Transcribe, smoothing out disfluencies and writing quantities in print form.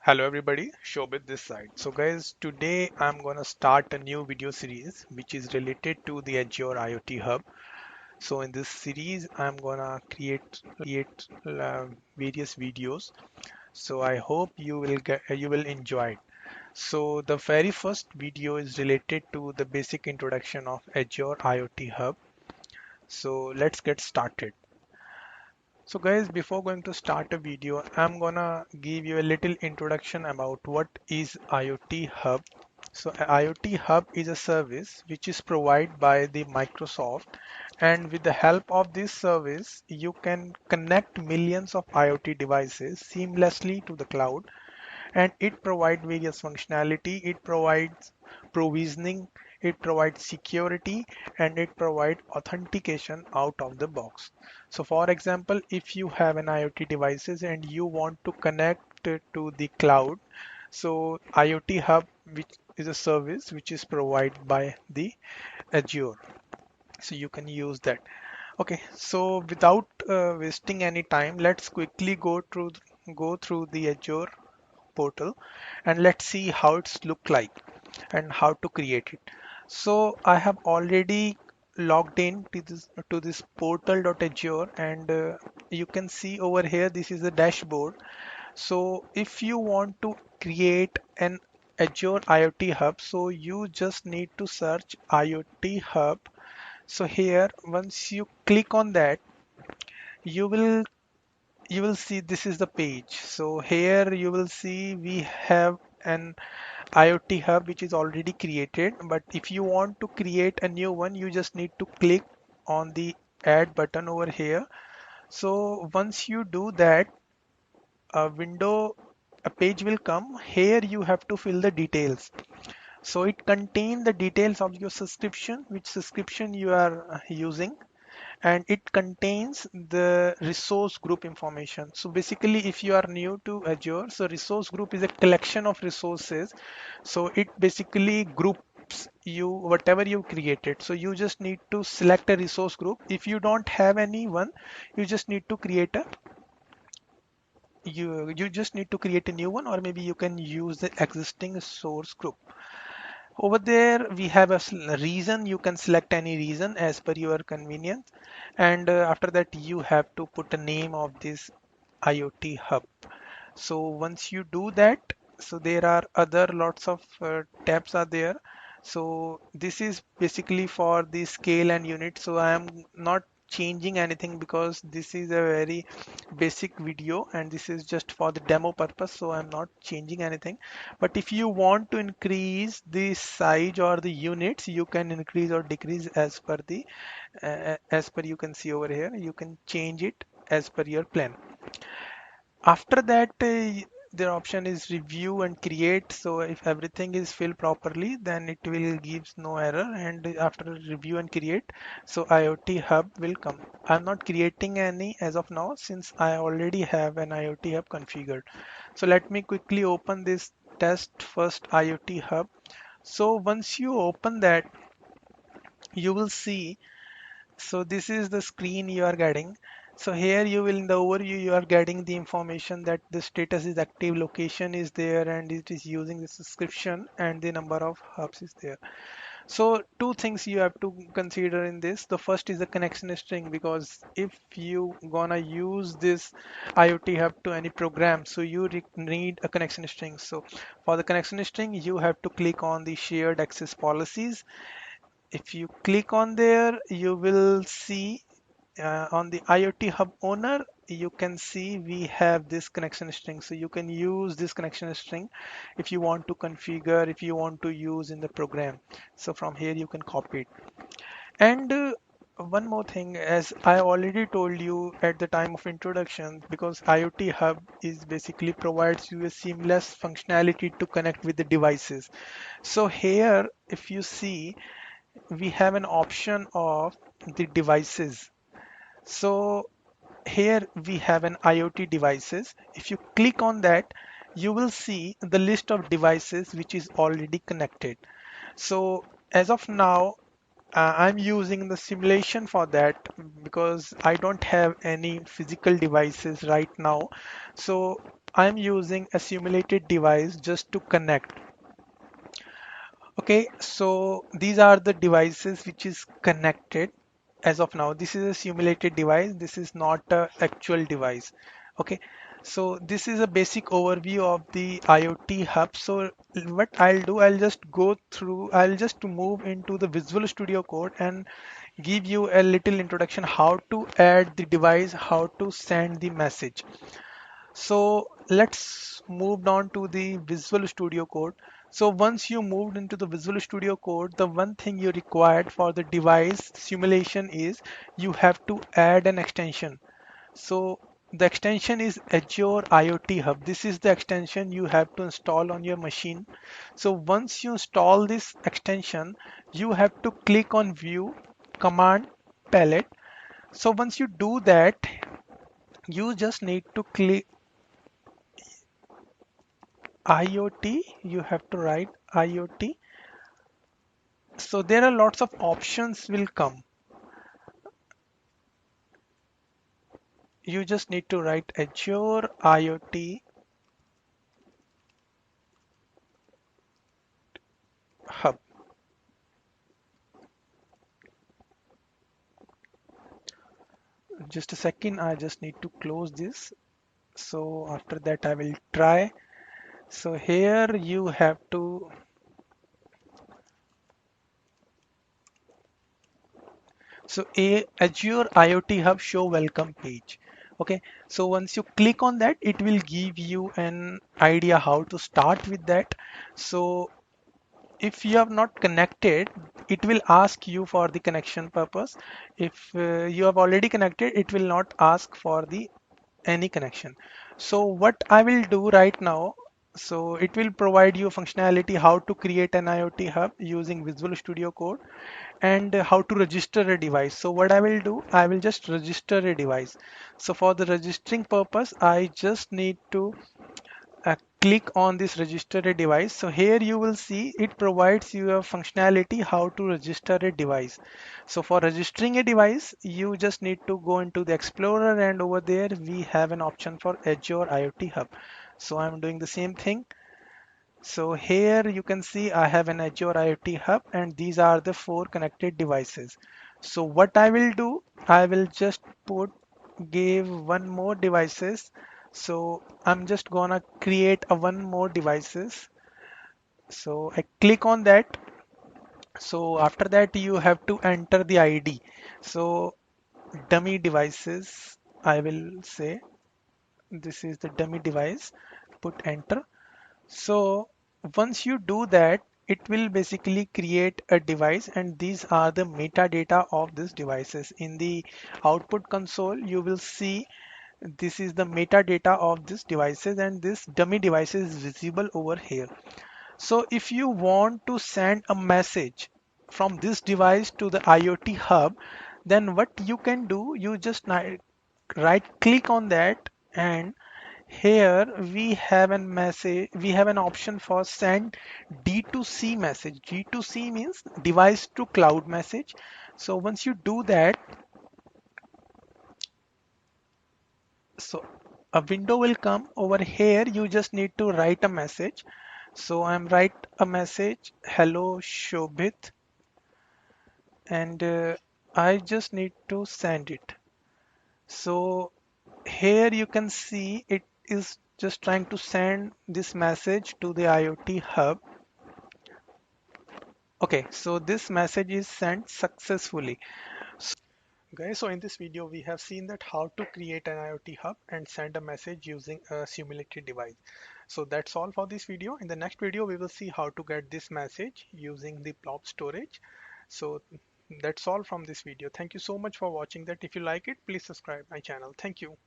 Hello everybody, Shobit this side. So guys, today I'm gonna start a new video series which is related to the Azure IoT Hub. So in this series, I'm gonna create various videos. So I hope you will enjoy it. So the very first video is related to the basic introduction of Azure IoT Hub. So let's get started. So guys, before going to start a video, I'm gonna give you a little introduction about what is IoT Hub. So IoT Hub is a service which is provided by the Microsoft, and with the help of this service, you can connect millions of IoT devices seamlessly to the cloud, and it provides various functionality. It provides provisioning, it provides security, and it provides authentication out of the box. So for example, if you have an IoT devices and you want to connect it to the cloud, so IoT Hub, which is a service which is provided by the Azure, so you can use that. Okay, so without wasting any time, let's quickly go through the Azure portal, and let's see how it's look like and how to create it. So I have already logged in to this portal.azure, and you can see over here this is the dashboard. So if you want to create an Azure IoT Hub, so you just need to search IoT Hub. So here, once you click on that, you will you will see this is the page. So here you will see we have an IoT Hub which is already created, but if you want to create a new one, you just need to click on the add button over here. So once you do that, a window, a page will come. Here you have to fill the details. So it contains the details of your subscription, which subscription you are using, and it contains the resource group information. So basically, if you are new to Azure, so resource group is a collection of resources. So it basically groups you whatever you created. So you just need to select a resource group. If you don't have any one, you just need to create a you just need to create a new one, or maybe you can use the existing source group. Over there, we have a reason. You can select any reason as per your convenience. And after that, you have to put a name of this IoT hub. So once you do that, so there are other lots of tabs are there. So this is basically for the scale and unit. So I am not changing anything because this is a very basic video and this is just for the demo purpose. So I'm not changing anything. But if you want to increase the size or the units, you can increase or decrease as per you can see over here. You can change it as per your plan. After that, the option is review and create. So if everything is filled properly, then it will gives no error. And after review and create, so IoT hub will come. I'm not creating any as of now since I already have an IoT hub configured. So let me quickly open this test first IoT hub. So once you open that, you will see, so this is the screen you are getting. So here you will in the overview you are getting the information that the status is active, location is there, and it is using the subscription, and the number of hubs is there. So two things you have to consider in this. The first is the connection string, because if you gonna use this IoT hub to any program, so you need a connection string. So for the connection string, you have to click on the shared access policies. If you click on there, you will see on the IoT Hub owner, you can see we have this connection string. So you can use this connection string if you want to configure, if you want to use in the program. So from here you can copy it. And one more thing, as I already told you at the time of introduction, because IoT Hub is basically provides you a seamless functionality to connect with the devices. So here, if you see, we have an option of the devices. So here we have an IoT devices. If you click on that, you will see the list of devices which is already connected. So as of now, I'm using the simulation for that because I don't have any physical devices right now. So I'm using a simulated device just to connect. Okay, so these are the devices which is connected as of now. This is a simulated device. This is not a actual device. Okay, so this is a basic overview of the IoT hub. So what I'll do, I'll just move into the Visual Studio Code and give you a little introduction how to add the device, how to send the message. So let's move on to the Visual Studio Code. So once you moved into the Visual Studio Code, the one thing you required for the device simulation is you have to add an extension. So the extension is Azure IoT Hub. This is the extension you have to install on your machine. So once you install this extension, you have to click on View, Command, Palette. So once you do that, you just need to click IoT, you have to write IoT. So there are lots of options will come. You just need to write Azure IoT Hub. Just a second, I just need to close this. So after that I will try. So here you have to, so a Azure IoT Hub show welcome page. Okay, so once you click on that, it will give you an idea how to start with that. So if you have not connected, it will ask you for the connection purpose. If you have already connected, it will not ask for the any connection. So what I will do right now, so it will provide you functionality how to create an IoT hub using Visual Studio Code and how to register a device. So what I will do, I will just register a device. So for the registering purpose, I just need to click on this register a device. So here you will see it provides you a functionality how to register a device. So for registering a device, you just need to go into the Explorer and over there we have an option for Azure IoT Hub. So I'm doing the same thing. So here you can see I have an Azure IoT Hub and these are the four connected devices. So what I will do, I will just put give one more devices. So I'm just gonna create a one more devices. So I click on that. So after that you have to enter the ID. So dummy devices, I will say this is the dummy device. Put enter. So once you do that, it will basically create a device and these are the metadata of these devices. In the output console, you will see this is the metadata of these devices and this dummy device is visible over here. So if you want to send a message from this device to the IoT hub, then what you can do, you just right click on that and here we have an option for send D2C message. D2C means device to cloud message. So once you do that, so a window will come over here. You just need to write a message. So I'm write a message, hello Shobhit, and I just need to send it. So here you can see it is just trying to send this message to the IoT hub. Okay, so this message is sent successfully. Guys, so in this video, we have seen that how to create an IoT hub and send a message using a simulated device. So that's all for this video. In the next video, we will see how to get this message using the blob storage. So that's all from this video. Thank you so much for watching that. If you like it, please subscribe my channel. Thank you.